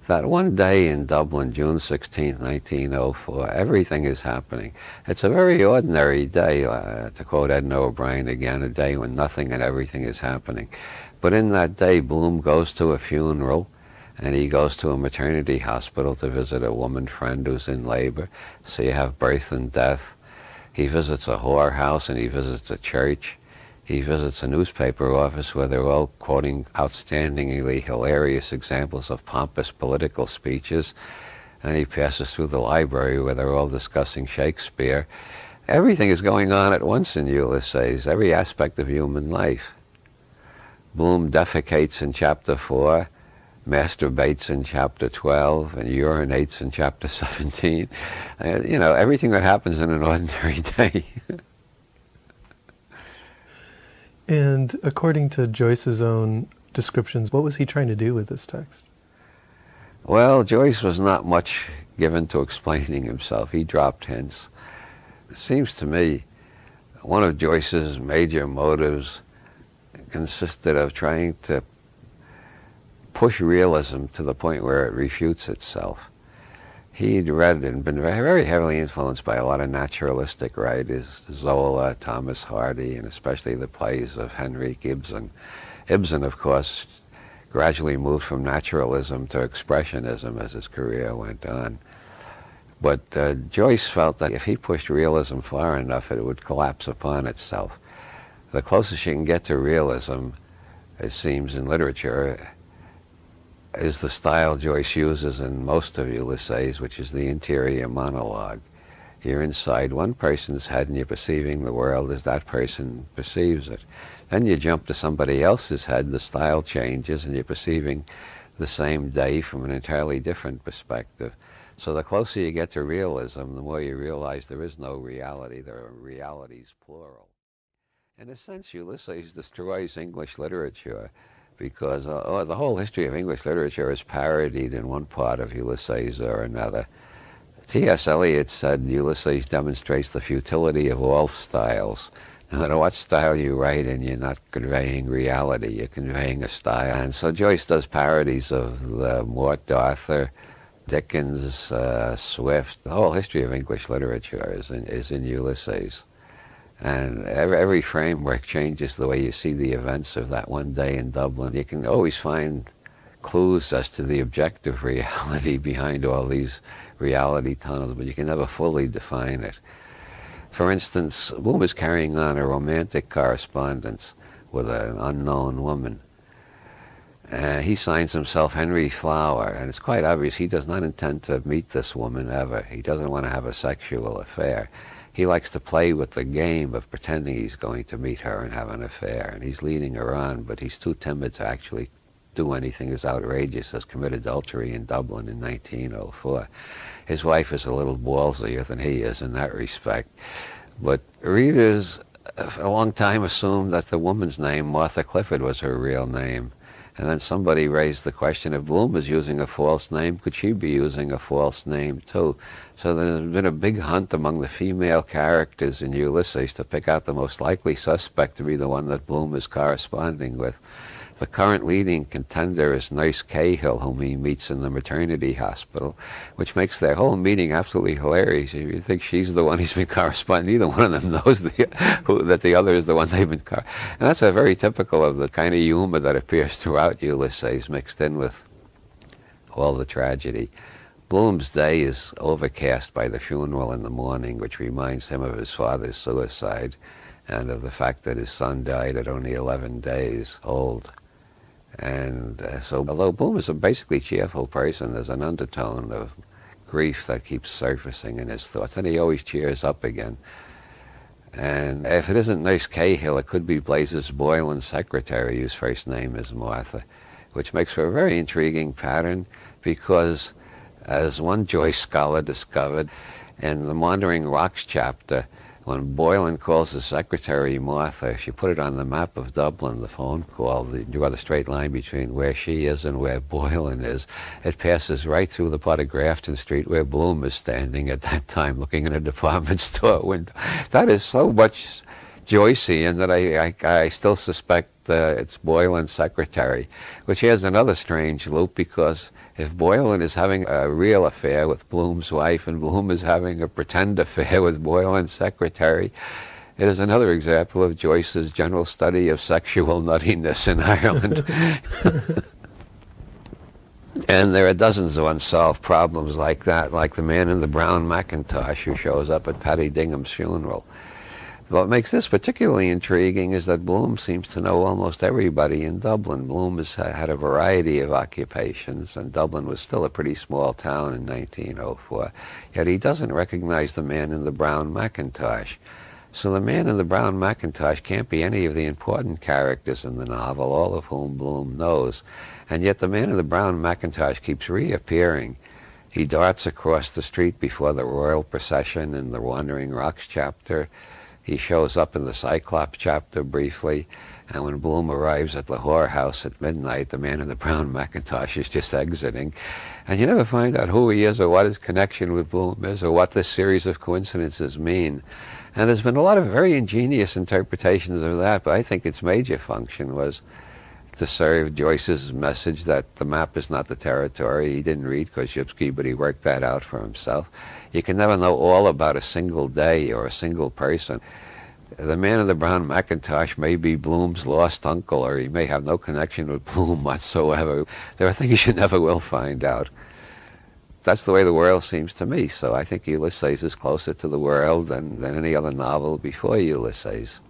That one day in Dublin, June 16, 1904, everything is happening. It's a very ordinary day, to quote Edna O'Brien again, a day when nothing and everything is happening. But in that day, Bloom goes to a funeral, and he goes to a maternity hospital to visit a woman friend who's in labor. So you have birth and death. He visits a whorehouse, and he visits a church. He visits a newspaper office where they're all quoting outstandingly hilarious examples of pompous political speeches. And he passes through the library where they're all discussing Shakespeare. Everything is going on at once in Ulysses, every aspect of human life. Bloom defecates in chapter 4, masturbates in chapter 12, and urinates in chapter 17. You know, everything that happens in an ordinary day. And according to Joyce's own descriptions, what was he trying to do with this text? Well, Joyce was not much given to explaining himself. He dropped hints. It seems to me one of Joyce's major motives consisted of trying to push realism to the point where it refutes itself. He'd read and been very heavily influenced by a lot of naturalistic writers, Zola, Thomas Hardy, and especially the plays of Henrik Ibsen. Ibsen, of course, gradually moved from naturalism to expressionism as his career went on. But Joyce felt that if he pushed realism far enough, it would collapse upon itself. The closest you can get to realism, it seems, in literature, is the style Joyce uses in most of Ulysses, which is the interior monologue. You're inside one person's head and you're perceiving the world as that person perceives it. Then you jump to somebody else's head, the style changes, and you're perceiving the same day from an entirely different perspective. So the closer you get to realism, the more you realize there is no reality, there are realities plural. In a sense, Ulysses destroys English literature, because the whole history of English literature is parodied in one part of Ulysses or another. T.S. Eliot said Ulysses demonstrates the futility of all styles. No matter what style you write in, you're not conveying reality, you're conveying a style. And so Joyce does parodies of the Mort Arthur, Dickens, Swift. The whole history of English literature is in Ulysses. And every framework changes the way you see the events of that one day in Dublin. You can always find clues as to the objective reality behind all these reality tunnels, but you can never fully define it. For instance, Bloom is carrying on a romantic correspondence with an unknown woman. He signs himself Henry Flower, and it's quite obvious he does not intend to meet this woman ever. He doesn't want to have a sexual affair. He likes to play with the game of pretending he's going to meet her and have an affair, and he's leading her on, but he's too timid to actually do anything as outrageous as commit adultery in Dublin in 1904. His wife is a little ballsier than he is in that respect. But readers a long time assumed that the woman's name, Martha Clifford, was her real name. And then somebody raised the question, if Bloom is using a false name, could she be using a false name too? So there's been a big hunt among the female characters in Ulysses to pick out the most likely suspect to be the one that Bloom is corresponding with. The current leading contender is Nurse Cahill, whom he meets in the maternity hospital, which makes their whole meeting absolutely hilarious. If you think she's the one he's been corresponding, neither one of them knows that the other is the one they've been corresponding. And that's a very typical of the kind of humor that appears throughout Ulysses, mixed in with all the tragedy. Bloom's day is overcast by the funeral in the morning, which reminds him of his father's suicide and of the fact that his son died at only 11 days old. And so although Bloom is a basically cheerful person, there's an undertone of grief that keeps surfacing in his thoughts, and he always cheers up again. And if it isn't Nurse Cahill, it could be Blazes Boylan's secretary, whose first name is Martha, which makes for a very intriguing pattern because, as one Joyce scholar discovered in the Wandering Rocks chapter, when Boylan calls his secretary Martha, if you put it on the map of Dublin, the phone call, you draw the straight line between where she is and where Boylan is, it passes right through the part of Grafton Street where Bloom is standing at that time looking in a department store window. That is so much Joycean that I still suspect it's Boylan's secretary, which has another strange loop because If Boylan is having a real affair with Bloom's wife and Bloom is having a pretend affair with Boylan's secretary, it is another example of Joyce's general study of sexual nuttiness in Ireland. And there are dozens of unsolved problems like that, like the man in the brown Macintosh who shows up at Paddy Dingham's funeral. What makes this particularly intriguing is that Bloom seems to know almost everybody in Dublin. Bloom has had a variety of occupations, and Dublin was still a pretty small town in 1904, yet he doesn't recognize the man in the brown Macintosh. So the man in the brown Macintosh can't be any of the important characters in the novel, all of whom Bloom knows. And yet the man in the brown Macintosh keeps reappearing. He darts across the street before the royal procession in the Wandering Rocks chapter. He shows up in the Cyclops chapter briefly. And when Bloom arrives at Lahore House at midnight, the man in the brown Macintosh is just exiting. And you never find out who he is or what his connection with Bloom is or what this series of coincidences mean. And there's been a lot of very ingenious interpretations of that, but I think its major function was to serve Joyce's message that the map is not the territory. He didn't read Koszybski, but he worked that out for himself. You can never know all about a single day or a single person. The man in the brown Macintosh may be Bloom's lost uncle, or he may have no connection with Bloom whatsoever. There are things you never will find out. That's the way the world seems to me, so I think Ulysses is closer to the world than any other novel before Ulysses.